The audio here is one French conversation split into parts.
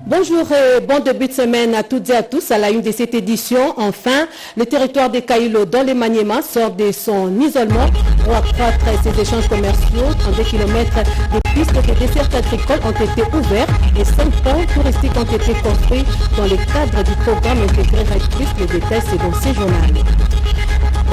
Bonjour et bon début de semaine à toutes et à tous. À la une de cette édition, enfin, le territoire de Kailo dans les Maniema sort de son isolement pour accroître ses échanges commerciaux. 32 km de pistes de dessert agricole ont été ouverts et 5 ponts touristiques ont été construits dans le cadre du programme intégré Plus. Les détails, c'est dans ces journaux.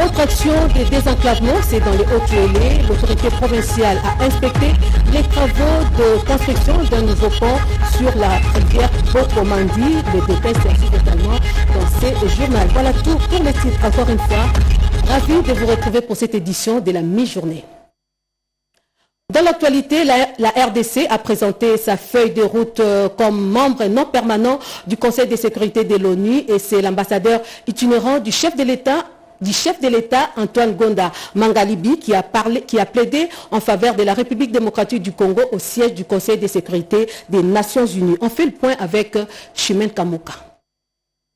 Autre action de désenclavement, c'est dans les Hauts-Tuélé. L'autorité provinciale a inspecté les travaux de construction d'un nouveau pont sur la rivière Bokomandi. Les détails s'affichent totalement dans ces journaux. Voilà tout pour les titres. Encore une fois, ravi de vous retrouver pour cette édition de la mi-journée. Dans l'actualité, la RDC a présenté sa feuille de route comme membre non permanent du Conseil de sécurité de l'ONU et c'est l'ambassadeur itinérant du chef de l'État Antoine Gonda Mangalibi qui a plaidé en faveur de la République démocratique du Congo au siège du Conseil de sécurité des Nations Unies. On fait le point avec Chimène Kamouka.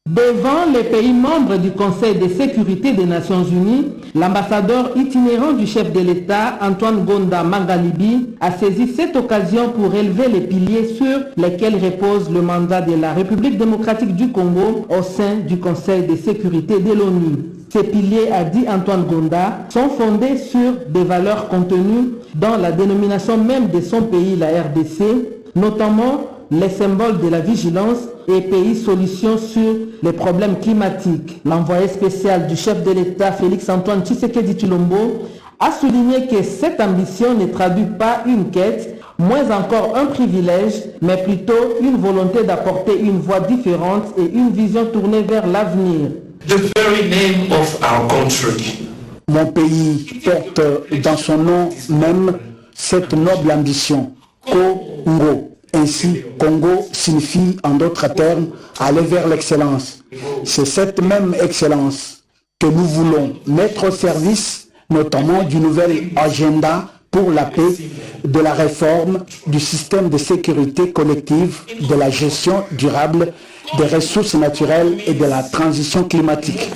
Devant les pays membres du Conseil de sécurité des Nations Unies, l'ambassadeur itinérant du chef de l'État, Antoine Gonda Mangalibi, a saisi cette occasion pour élever les piliers sur lesquels repose le mandat de la République démocratique du Congo au sein du Conseil de sécurité de l'ONU. Ces piliers, a dit Antoine Gonda, sont fondés sur des valeurs contenues dans la dénomination même de son pays, la RDC, notamment les symboles de la vigilance et pays solutions sur les problèmes climatiques. L'envoyé spécial du chef de l'État, Félix-Antoine Tshisekedi Tshilombo, a souligné que cette ambition ne traduit pas une quête, moins encore un privilège, mais plutôt une volonté d'apporter une voix différente et une vision tournée vers l'avenir. The very name of our country. Mon pays porte dans son nom même cette noble ambition, Congo. Ainsi, Congo signifie en d'autres termes aller vers l'excellence. C'est cette même excellence que nous voulons mettre au service, notamment du nouvel agenda pour la paix, de la réforme du système de sécurité collective, de la gestion durable des ressources naturelles et de la transition climatique.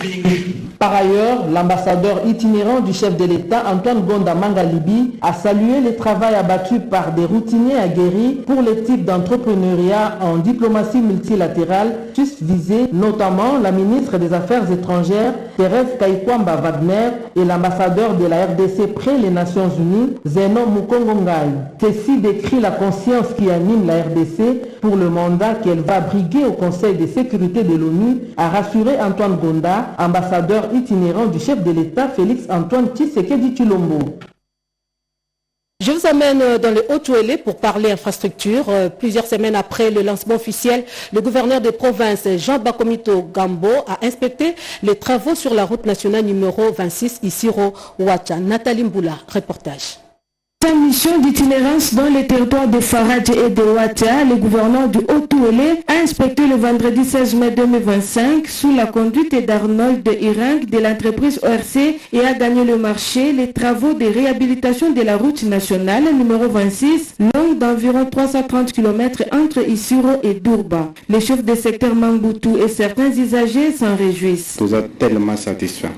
Par ailleurs, l'ambassadeur itinérant du chef de l'État, Antoine Gonda Mangalibi, a salué le travail abattu par des routiniers aguerris pour les types d'entrepreneuriat en diplomatie multilatérale, tous visés, notamment la ministre des Affaires étrangères, Thérèse Kaikwamba Wagner, et l'ambassadeur de la RDC près les Nations Unies, Zeno Mukongongai. Ceci décrit la conscience qui anime la RDC pour le mandat qu'elle va briguer au Conseil de sécurité de l'ONU, a rassuré Antoine Gonda, ambassadeur itinérant du chef de l'État Félix-Antoine Tshisekedi Tshilombo. Je vous amène dans le Haut-Tuélé pour parler infrastructure. Plusieurs semaines après le lancement officiel, le gouverneur de province Jean Bakomito Gambo a inspecté les travaux sur la route nationale numéro 26 Isiro-Ouacha. Nathalie Mboula, reportage. Sa mission d'itinérance dans les territoires de Faradj et de Ouacha, le gouverneur du Haut-Tuélé a inspecté le vendredi 16 mai 2025 sous la conduite d'Arnold Irang de l'entreprise ORC et a gagné le marché les travaux de réhabilitation de la route nationale numéro 26, longue d'environ 330 km entre Isiro et Dourba. Les chefs des secteurs Mangbutu et certains usagers s'en réjouissent. Nous sommes tellement satisfaits.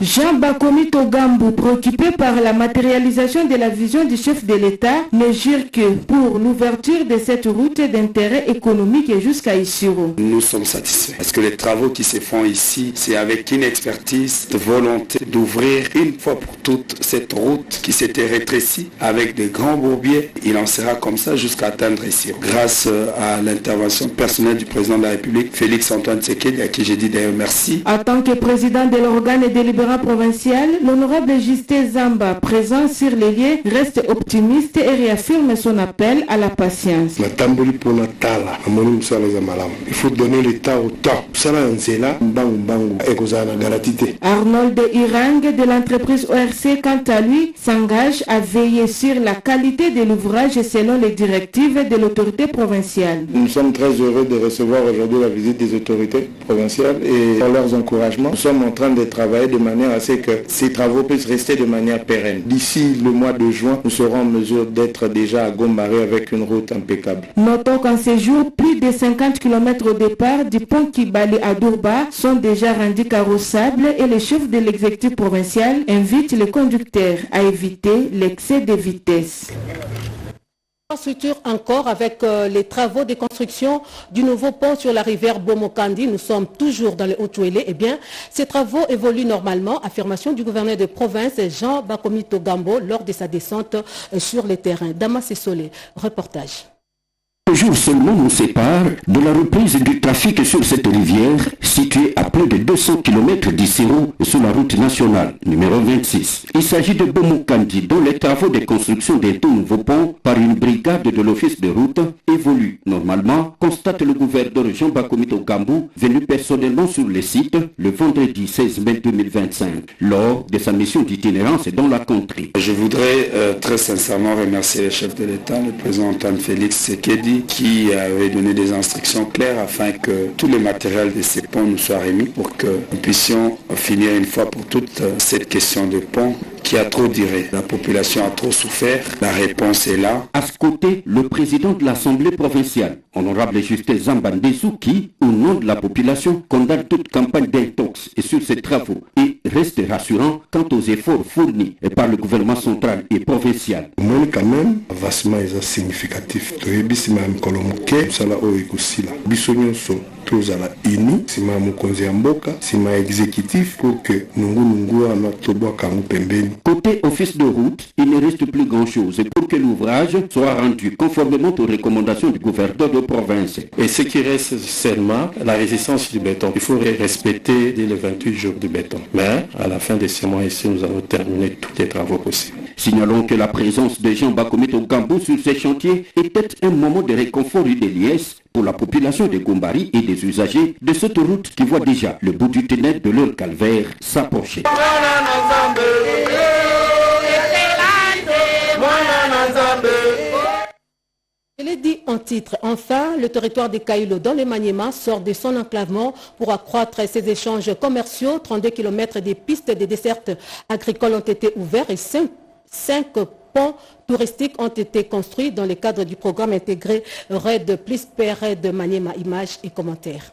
Jean Bakomito Gambo, préoccupé par la matérialisation de la vision du chef de l'État, ne jure que pour l'ouverture de cette route d'intérêt économique jusqu'à Isiro. Nous sommes satisfaits parce que les travaux qui se font ici, c'est avec une expertise, de volonté d'ouvrir une fois pour toutes cette route qui s'était rétrécie avec de grands bourbiers. Il en sera comme ça jusqu'à atteindre Isiro. Grâce à l'intervention personnelle du président de la République, Félix-Antoine Tshisekedi, à qui j'ai dit d'ailleurs merci. En tant que président de l'organe délibérant provincial, l'honorable Justin Zamba, présent sur les lieux, reste optimiste et réaffirme son appel à la patience. Il faut donner le temps au temps. Arnold Irang de l'entreprise ORC, quant à lui, s'engage à veiller sur la qualité de l'ouvrage selon les directives de l'autorité provinciale. Nous sommes très heureux de recevoir aujourd'hui la visite des autorités provinciales et pour leurs encouragements. Nous sommes en train de travailler de manière à ce que ces travaux puissent rester de manière pérenne. D'ici le mois de juin, nous serons en mesure d'être déjà à Gombaré avec une route impeccable. Notons qu'en ces jours, plus de 50 km au départ du pont Kibali à Durba sont déjà rendus carrossables et le chef de l'exécutif provincial invite les conducteurs à éviter l'excès de vitesse. Infrastructure encore avec les travaux de construction du nouveau pont sur la rivière Bomokandi. Nous sommes toujours dans le Haut-Ouélé. Eh bien, ces travaux évoluent normalement. Affirmation du gouverneur de province Jean Bakomito Gambo lors de sa descente sur le terrain. Damas et Solé, reportage. Un jour seulement nous sépare de la reprise du trafic sur cette rivière située à plus de 200 km d'Issiro sur la route nationale numéro 26. Il s'agit de Bomokandi dont les travaux de construction d'un tout nouveau pont par une brigade de l'office de route évoluent normalement, constate le gouverneur Jean Bakomito Gambo venu personnellement sur le site le vendredi 16 mai 2025 lors de sa mission d'itinérance dans la contrée. Je voudrais très sincèrement remercier le chef de l'État, le président Antoine Félix Tshisekedi, qui avait donné des instructions claires afin que tout le matériel de ces ponts nous soit remis pour que nous puissions finir une fois pour toutes cette question de pont qui a trop duré. La population a trop souffert, la réponse est là. À ce côté, le président de l'Assemblée provinciale, honorable Justin Zambandesou, qui, au nom de la population, condamne toute campagne d'intox sur ces travaux et reste rassurant quant aux efforts fournis par le gouvernement central et provincial. Moi, quand même, avancement est significatif. Tous à la INI, c'est ma mokonzi amboka, c'est ma exécutif pour que nous Côté office de route, il ne reste plus grand-chose pour que l'ouvrage soit rendu conformément aux recommandations du gouverneur de province. Et ce qui reste seulement, la résistance du béton. Il faut respecter dès les 28 jours du béton. Mais à la fin de ce mois ici, nous allons terminer tous les travaux possibles. Signalons que la présence de Jean Bakomito Gambo sur ces chantiers était un moment de réconfort et de liesse pour la population de Gombari et des usagers de cette route qui voit déjà le bout du tunnel de leur calvaire s'approcher. Je l'ai dit en titre, enfin, le territoire de Kailo dans le Maniema sort de son enclavement pour accroître ses échanges commerciaux. 32 km des pistes de dessert agricoles ont été ouverts et 5 ponts touristiques ont été construits dans le cadre du programme intégré RED plus PRED Maniema Images et commentaires.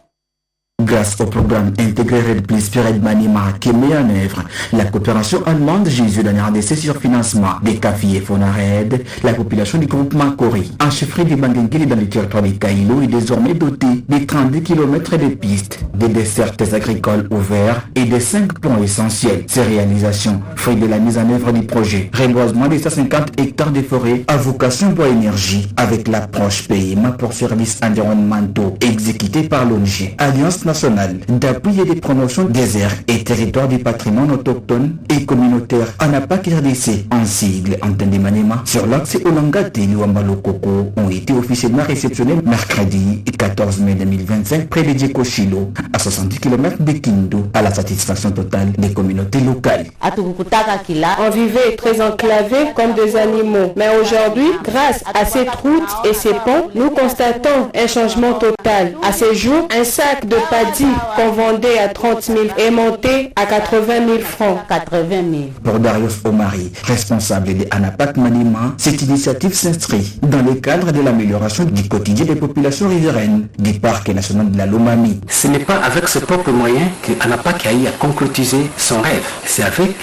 Grâce au programme intégré Red Plus Spirit Maniema qui est mis en œuvre, la coopération allemande Jésus d'un RDC sur financement des CAFI et Fonared, la population du groupement Kori, en chefferie de Bangengueli dans le territoire de Kailo, est désormais dotée de 32 km de pistes, des dessertes agricoles ouverts et de 5 ponts essentiels. Ces réalisations, fruit de la mise en œuvre du projet, reboisement de 150 hectares de forêt à vocation bois énergie avec l'approche PMA pour services environnementaux exécutés par l'ONG, Alliance nationale d'appui et de promotion des aires et territoires du patrimoine autochtone et communautaire ANAPAC RDC en sigle antenne de Maniema sur l'axe Olangate et Luambalo Koko ont été officiellement réceptionnés mercredi 14 mai 2025 près de Djekoshilo à 70 km de Kindu à la satisfaction totale des communautés locales. On vivait très enclavés comme des animaux, mais aujourd'hui, grâce à cette route et ces ponts, nous constatons un changement total. À ce jour, un sac de paddy qu'on vendait à 30 000 est monté à 80 000 francs. 80 000. Pour Darius Omari, responsable de ANAPAC Maniema, cette initiative s'inscrit dans le cadre de l'amélioration du quotidien des populations riveraines du parc national de la Lomami. Ce n'est pas avec ses propres moyens que ANAPAC a eu à concrétiser son rêve. C'est avec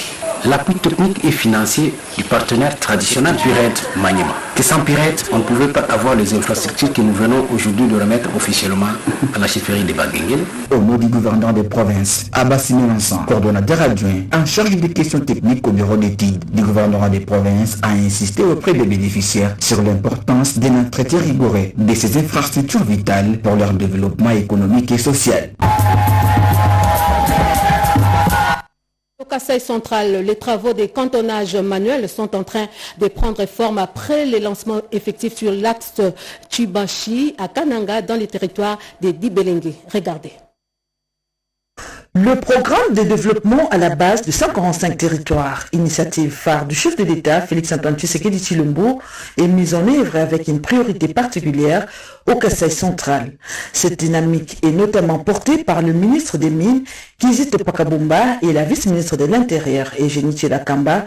l'appui technique et financier du partenaire traditionnel PIRED Maniema. Que sans PIRED, on ne pouvait pas avoir les infrastructures que nous venons aujourd'hui de remettre officiellement à la chefferie de Bangengueli. Au nom du gouverneur des provinces, Abassine Vincent, coordonnateur adjoint en charge des questions techniques au bureau d'études du gouvernement des provinces, a insisté auprès des bénéficiaires sur l'importance d'un entretien rigoureux de ces infrastructures vitales pour leur développement économique et social. Au Kasaï central, les travaux de cantonnage manuel sont en train de prendre forme après le lancement effectif sur l'axe Chibashi à Kananga dans le territoire de Dibelengue. Regardez. Le programme de développement à la base de 145 territoires, initiative phare du chef de l'État, Félix-Antoine Tshisekedi Tshilombo, est mise en œuvre avec une priorité particulière au Kasaï central. Cette dynamique est notamment portée par le ministre des Mines, Kizito Pakabumba, et la vice-ministre de l'Intérieur, Eugénie Tshilakamba,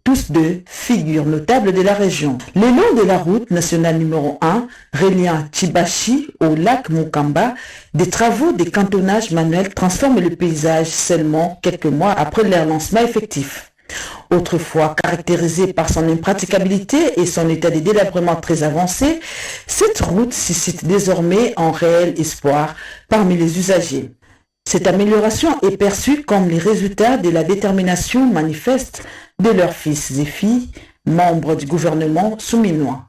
tous deux figures notables de la région. Le long de la route nationale numéro 1, reliant Chibashi au lac Mukamba, des travaux de cantonnage manuel transforment le paysage seulement quelques mois après leur lancement effectif. Autrefois caractérisée par son impraticabilité et son état de délabrement très avancé, cette route suscite désormais un réel espoir parmi les usagers. Cette amélioration est perçue comme le résultat de la détermination manifeste de leurs fils et filles, membres du gouvernement souminois.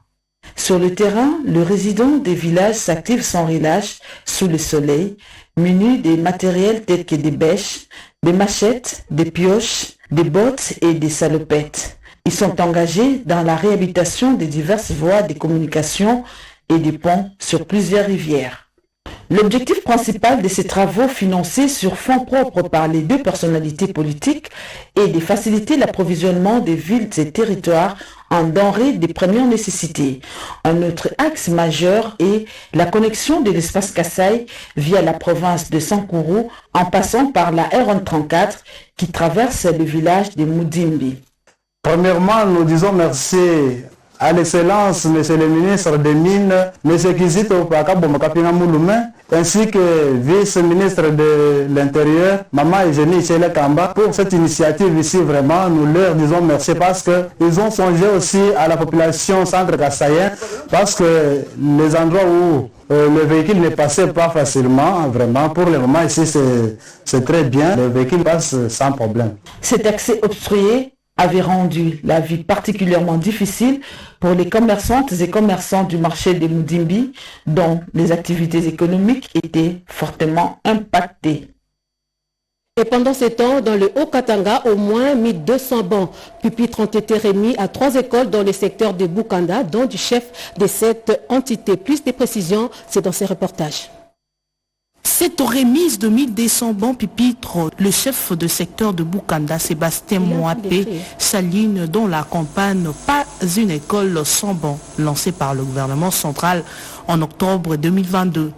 Sur le terrain, le résident des villages s'active sans relâche sous le soleil, muni des matériels tels que des bêches, des machettes, des pioches, des bottes et des salopettes. Ils sont engagés dans la réhabilitation des diverses voies de communication et des ponts sur plusieurs rivières. L'objectif principal de ces travaux financés sur fonds propres par les deux personnalités politiques est de faciliter l'approvisionnement des villes et territoires en denrées de première nécessité. Un autre axe majeur est la connexion de l'espace Kasaï via la province de Sankuru en passant par la R134 qui traverse le village de Mudimbi. Premièrement, nous disons merci à l'excellence, monsieur le ministre des Mines, monsieur Kizito Pakabomba Mouloumé, ainsi que vice-ministre de l'Intérieur, Maman Eugénie Tshilakamba, pour cette initiative ici. Vraiment, nous leur disons merci parce qu'ils ont songé aussi à la population centre-kassaïen, parce que les endroits où le véhicule ne passait pas facilement, vraiment, pour le moment ici c'est très bien, le véhicule passe sans problème. Cet accès obstrué avait rendu la vie particulièrement difficile pour les commerçantes et commerçants du marché de Mudimbi, dont les activités économiques étaient fortement impactées. Et pendant ce temps, dans le Haut-Katanga, au moins 1200 bancs pupitres ont été remis à 3 écoles dans le secteur de Bukanda, dont du chef de cette entité. Plus de précisions, c'est dans ces reportages. Cette remise de 1200 bancs pupitres, le chef de secteur de Bukanda, Sébastien Moapé, s'aligne dans la campagne « Pas une école sans bancs » lancée par le gouvernement central en octobre 2022.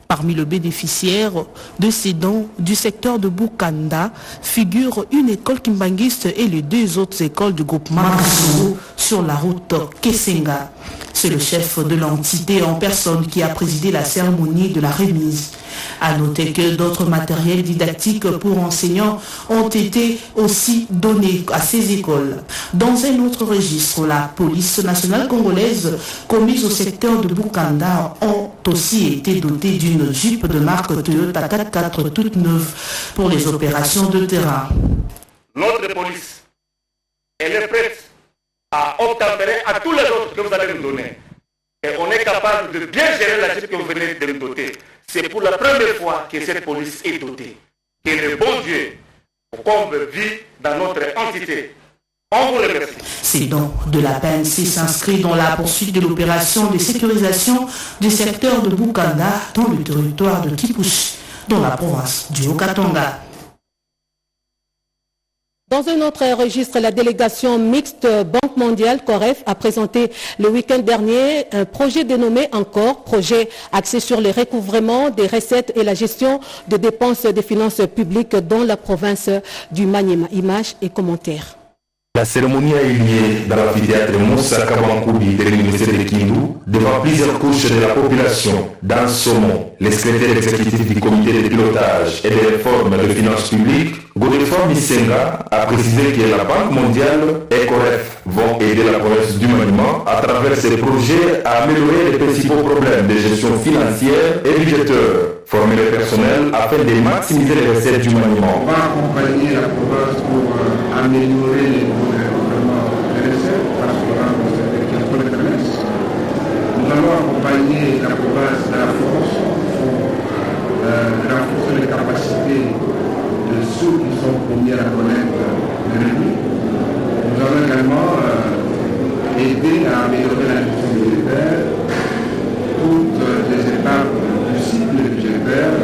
Parmi les bénéficiaires de ces dons du secteur de Bukanda figurent une école kimbanguiste et les 2 autres écoles du groupement Kassogo sur la route Kesenga. C'est le chef de l'entité en personne qui a présidé la cérémonie de la remise. À noter que d'autres matériels didactiques pour enseignants ont été aussi donnés à ces écoles. Dans un autre registre, la police nationale congolaise commise au secteur de Bukanda ont aussi été dotée d'une Jeep de marque Toyota 4x4 toute neuve pour les opérations de terrain. Notre police, elle est prête à obtempérer à tous les autres que vous allez nous donner. Et on est capable de bien gérer la Jeep que vous venez de nous doter. C'est pour la première fois que cette police est dotée. Que le bon Dieu comble vie dans notre entité. On vous remercie. Ces dons de la PNC s'inscrit dans la poursuite de l'opération de sécurisation du secteur de Bukanda dans le territoire de Kipushi, dans la province du Haut-Katanga. Dans un autre registre, la délégation mixte Banque mondiale COREF a présenté le week-end dernier un projet dénommé encore, projet axé sur le recouvrement des recettes et la gestion des dépenses des finances publiques dans la province du Maniema. Images et commentaires. La cérémonie a eu lieu dans l'amphithéâtre Moussa Kabankoudi de l'Université de Kindu devant plusieurs couches de la population. Dans ce moment, les secrétaires exécutifs du comité de pilotage et de réforme de finances publiques, Godefroid Misenga, a précisé que la Banque mondiale et COREF vont aider la province du Maniema à travers ces projets à améliorer les principaux problèmes de gestion financière et budgétaire, former le personnel afin de maximiser les recettes du Maniema. On va accompagner la province pour améliorer les nous allons accompagner la province de la France pour renforcer les capacités de ceux qui sont promis à la collecte de revenus. Nous allons également aider à améliorer la gestion budgétaire, toutes les étapes du cycle budgétaire,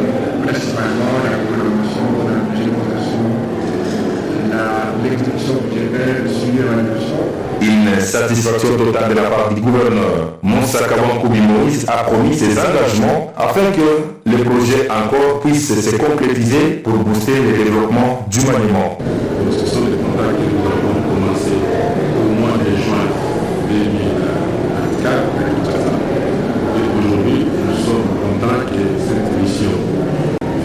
principalement la programmation de la budget satisfaction totale de la part du gouverneur. Moussa Kabankoubi Moïse a promis ses engagements afin que le projet encore puisse se concrétiser pour booster le développement du Maniema. Ce sont des contacts que nous avons commencé au mois de juin 2024 et aujourd'hui nous sommes contents que cette mission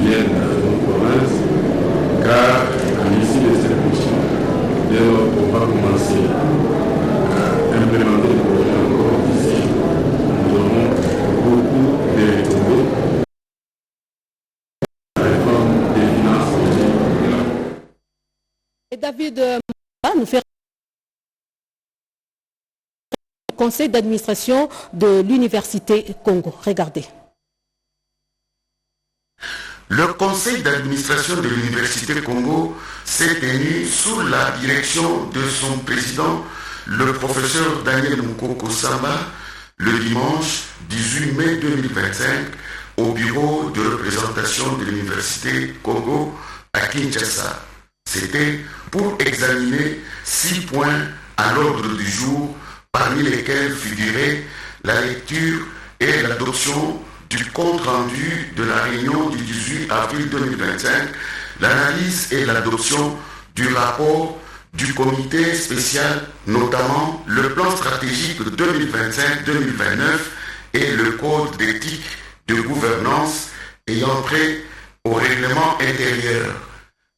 vienne de nos provinces car à l'issue de cette mission, dès lors qu'on va commencer à implémenter le projet encore ici, nous aurons beaucoup de retombées. La réforme des finances publiques est là. Et David nous fait le conseil d'administration de l'Université Congo. Regardez. Le conseil d'administration de l'Université Congo s'est tenu sous la direction de son président, le professeur Daniel Mukoko Samba, le dimanche 18 mai 2025 au bureau de représentation de l'Université Congo à Kinshasa. C'était pour examiner 6 points à l'ordre du jour, parmi lesquels figurait la lecture et l'adoption du compte-rendu de la réunion du 18 avril 2025, l'analyse et l'adoption du rapport du comité spécial, notamment le plan stratégique 2025-2029 et le code d'éthique de gouvernance ayant trait au règlement intérieur.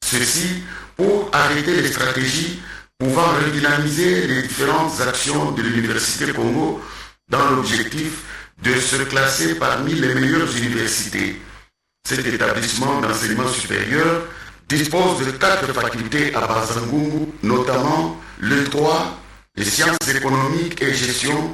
Ceci pour arrêter les stratégies pouvant redynamiser les différentes actions de l'Université Congo dans l'objectif de se classer parmi les meilleures universités. Cet établissement d'enseignement supérieur dispose de 4 facultés à Bazangungu, notamment le droit, les sciences économiques et gestion,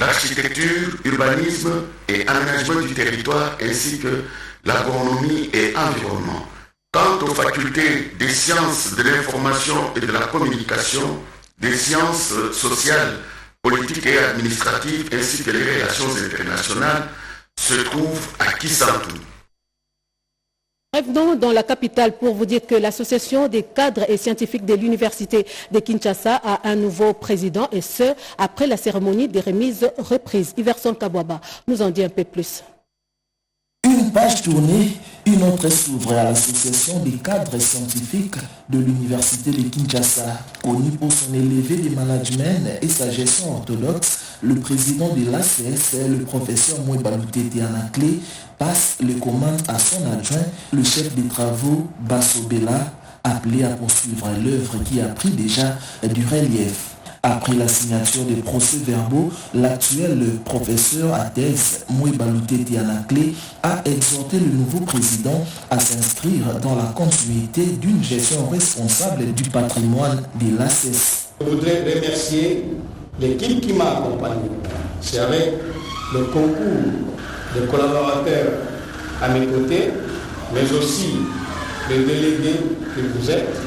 l'architecture, urbanisme et aménagement du territoire, ainsi que l'agronomie et environnement. Quant aux facultés des sciences de l'information et de la communication, des sciences sociales, politiques et administratives, ainsi que les relations internationales, se trouvent à Kisantu. Revenons dans la capitale pour vous dire que l'association des cadres et scientifiques de l'université de Kinshasa a un nouveau président, et ce, après la cérémonie des remises reprises. Iverson Kabwaba nous en dit un peu plus. Une page tournée, une autre s'ouvre à l'association des cadres scientifiques de l'université de Kinshasa. Connu pour son élevé de management et sa gestion orthodoxe, le président de l'ACS, le professeur Mouebalouté Anaclé, passe les commandes à son adjoint, le chef des travaux Basso Bella, appelé à poursuivre l'œuvre qui a pris déjà du relief. Après la signature des procès-verbaux, l'actuel professeur à thèse Mouebalouté Anaclé a exhorté le nouveau président à s'inscrire dans la continuité d'une gestion responsable du patrimoine de l'ACES. Je voudrais remercier l'équipe qui m'a accompagné. C'est avec le concours de collaborateurs à mes côtés, mais aussi les délégués que vous êtes.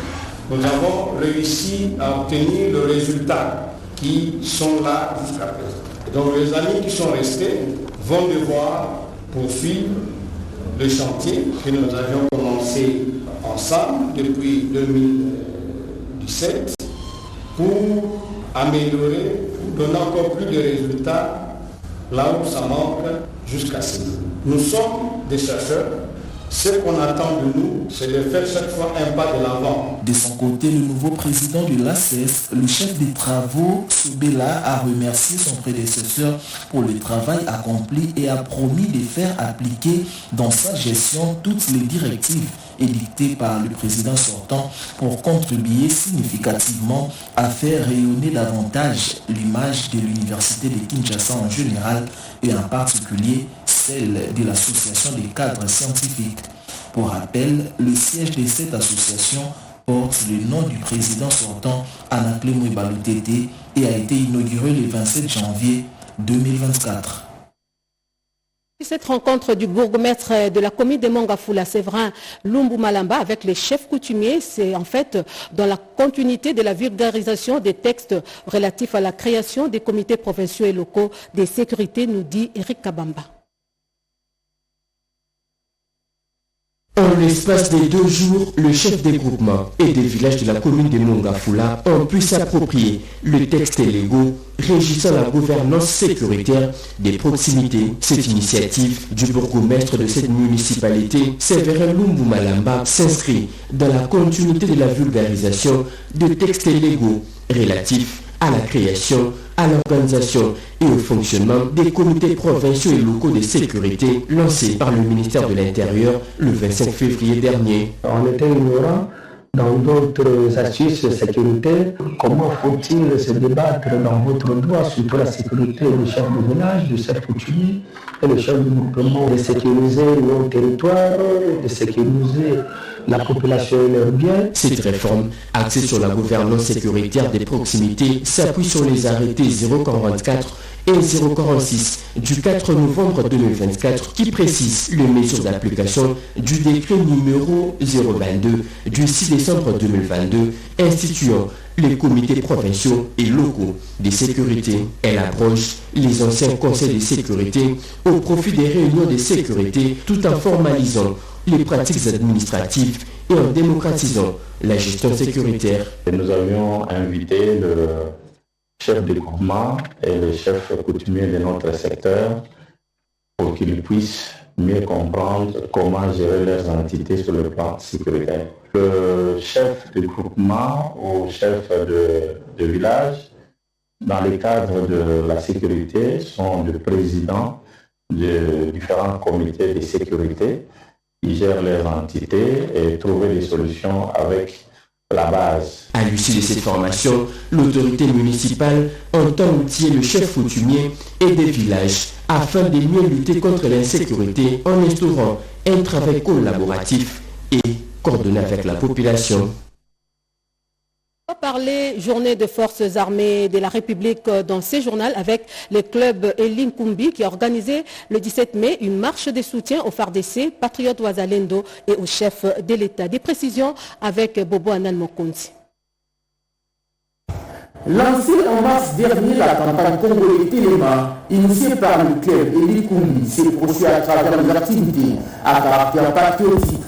Nous avons réussi à obtenir le résultat qui sont là jusqu'à présent. Et donc les amis qui sont restés vont devoir poursuivre le chantier que nous avions commencé ensemble depuis 2017 pour améliorer, pour donner encore plus de résultats là où ça manque jusqu'à ce jour. Nous sommes des chercheurs. Ce qu'on attend de nous, c'est de faire chaque fois un pas de l'avant. De son côté, le nouveau président de l'ACES, le chef des travaux, Soubela, a remercié son prédécesseur pour le travail accompli et a promis de faire appliquer dans sa gestion toutes les directives édictées par le président sortant pour contribuer significativement à faire rayonner davantage l'image de l'université de Kinshasa en général et en particulier celle de l'association des cadres scientifiques. Pour rappel, le siège de cette association porte le nom du président sortant Anaclé Mouebalouté et a été inauguré le 27 janvier 2024. Cette rencontre du bourgmestre de la commune de Mongafula, Séverin Lumbu Malamba, avec les chefs coutumiers, c'est en fait dans la continuité de la vulgarisation des textes relatifs à la création des comités provinciaux et locaux de sécurité, nous dit Eric Kabamba. En En l'espace des 2 jours, le chef des groupements et des villages de la commune de Mongafula ont pu s'approprier le texte légaux régissant la gouvernance sécuritaire des proximités. Cette initiative du bourgmestre de cette municipalité, Séverin Lumbu Malamba, s'inscrit dans la continuité de la vulgarisation de textes légaux relatifs à la création, à l'organisation et au fonctionnement des comités provinciaux et locaux de sécurité lancés par le ministère de l'Intérieur le 25 février dernier. On était ignorants dans d'autres astuces sécuritaires. Comment faut-il se débattre dans votre droit, surtout la sécurité du chef de village, du chef coutumier et le chef de groupement, de sécuriser nos territoires, de sécuriser la population et leurs biens. Cette réforme, axée sur la gouvernance sécuritaire des proximités, s'appuie sur les arrêtés 044 et 046 du 4 novembre 2024 qui précisent les mesures d'application du décret numéro 022 du 6 décembre 2022 instituant les comités provinciaux et locaux de sécurité. Elle abroge les anciens conseils de sécurité au profit des réunions de sécurité tout en formalisant les pratiques administratives et en démocratisant la gestion sécuritaire. Nous avions invité le chef de groupement et le chef coutumier de notre secteur pour qu'ils puissent mieux comprendre comment gérer leurs entités sur le plan sécuritaire. Le chef de groupement ou chef de village, dans le cadre de la sécurité, sont le président de différents comités de sécurité. Ils gèrent leurs entités et trouver des solutions avec la base. À l'issue de cette formation, l'autorité municipale entend outiller le chef coutumier et des villages afin de mieux lutter contre l'insécurité en instaurant un travail collaboratif et coordonné avec la population. On va parler journée des forces armées de la République dans ce journal avec le club Eline Kumbi qui a organisé le 17 mai une marche de soutien aux FARDC, patriotes Ouazalendo et au chef de l'État. Des précisions avec Bobo Anan Mokonzi. Lancée en mars dernier, la campagne congolais Téléma, initiée par le club Eline Kumbi, s'est poursuivie à travers les activités à caractère patriotique.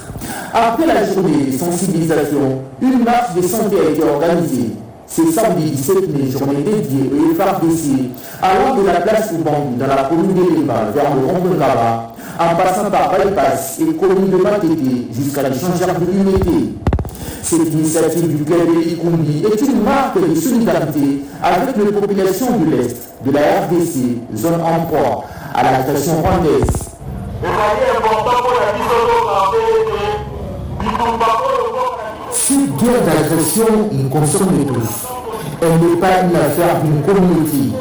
Après la journée de sensibilisation, une marche de santé a été organisée. C'est samedi 17 mai, journée dédiée au FARDC, allant de la place Ubambi dans la commune de Lima vers le rond de Gaba, en passant par Bypass et commune de Matete jusqu'à l'échangeur de l'unité. Cette initiative du club Elikumbi est une marque de solidarité avec les populations de l'Est, de la RDC, zone en proie à l'agression rwandaise. Cette guerre d'agression nous concerne tous. Elle n'est pas une affaire d'une communauté.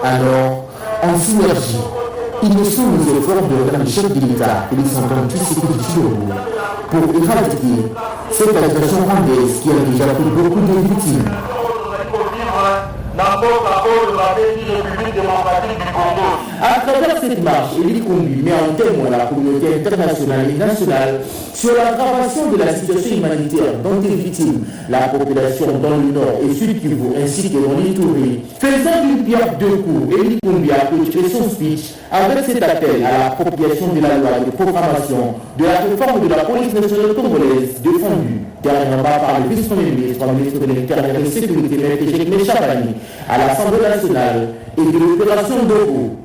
Alors, en synergie, initions nos efforts de le chef de l'État et les sententis sécuritaires pour éradiquer cette agression rwandaise qui a déjà fait beaucoup de victimes. À travers cette marche, Elikumbi met en témoin la communauté internationale et nationale sur l'aggravation de la situation humanitaire dont est victime la population dans le nord et sud Kivu ainsi que dans l'Ituri. Faisant d'une pierre deux coups, Elikumbi a clôturé son speech avec cet appel à l'appropriation de la loi de programmation de la réforme de la police nationale congolaise défendue dernièrement par le vice-premier ministre de l'Intérieur et de la Sécurité, M. Jekme Chabani, à l'Assemblée nationale et de l'opération Dogo.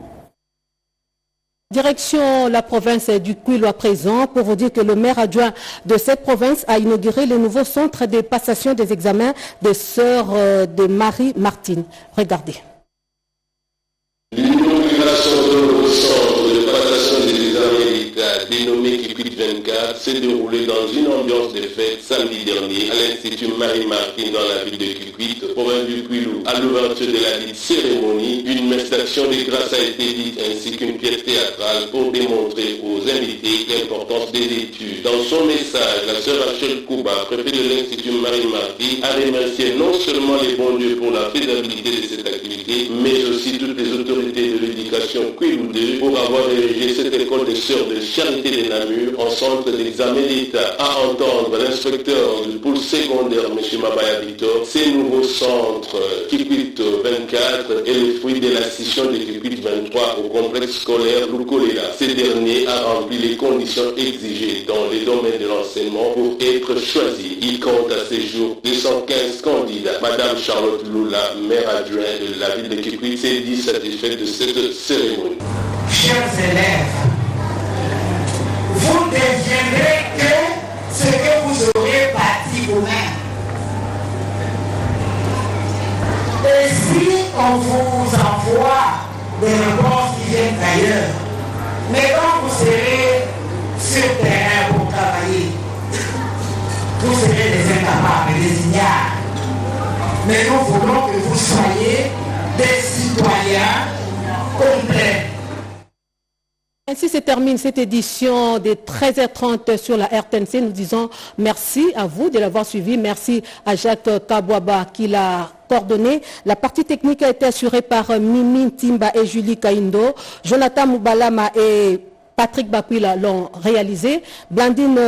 Direction la province du Kwilu à présent pour vous dire que le maire adjoint de cette province a inauguré le nouveau centre de passation des examens des sœurs de Marie-Martine. Regardez. L'inauguration de nouveau centre de passation des examens d'État dénommé Kikwit 24 s'est déroulée dans une ambiance de fête samedi dernier à l'Institut Marie-Martine dans la ville de Kikwit, province du Kwilu. À l'ouverture de la dite cérémonie, une messe d'action de grâce a été dite ainsi qu'une pièce théâtrale pour démontrer aux invités l'importance des études. Dans son message, la sœur Rachel Kouba, préfet de l'Institut Marie-Martine, a remercié non seulement les bons dieux pour la faisabilité de cette activité, mais aussi toutes les autorités de l'éducation Kwilu 2 pour pour avoir érigé cette école des sœurs de charité de Namur en centre d'examen d'État. À entendre l'inspecteur du pôle secondaire, M. Mabaya Victor, ces nouveaux centres Kikwit 24 est le fruit de la scission de Kikwit 23 au complexe scolaire Lukolela. Ce dernier a rempli les conditions exigées dans les domaines de l'enseignement pour être choisi. Il compte à ce jour 215 candidats. Madame Charlotte Lula, maire adjointe de la ville de Kikwit, s'est dit satisfaite de cette cérémonie. Chers élèves, vous ne deviendrez que ce que vous aurez bâti vous-même. Et si on vous envoie des réponses qui viennent d'ailleurs, mais quand vous serez sur le terrain pour travailler, vous serez des incapables, des ignares. Mais nous voulons que vous soyez des citoyens complets. Ainsi se termine cette édition de 13h30 sur la RTNC. Nous disons merci à vous de l'avoir suivi. Merci à Jacques Kabouaba qui l'a coordonné. La partie technique a été assurée par Mimi Timba et Julie Kaindo. Jonathan Moubalama et Patrick Bakwila l'ont réalisé. Blandine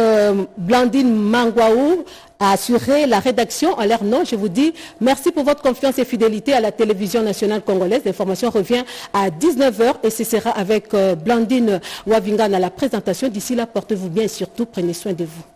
Mangwaou a assuré la rédaction en leur nom. Je vous dis merci pour votre confiance et fidélité à la télévision nationale congolaise. L'information revient à 19h et ce sera avec Blandine Wavingana à la présentation. D'ici là, portez-vous bien et surtout prenez soin de vous.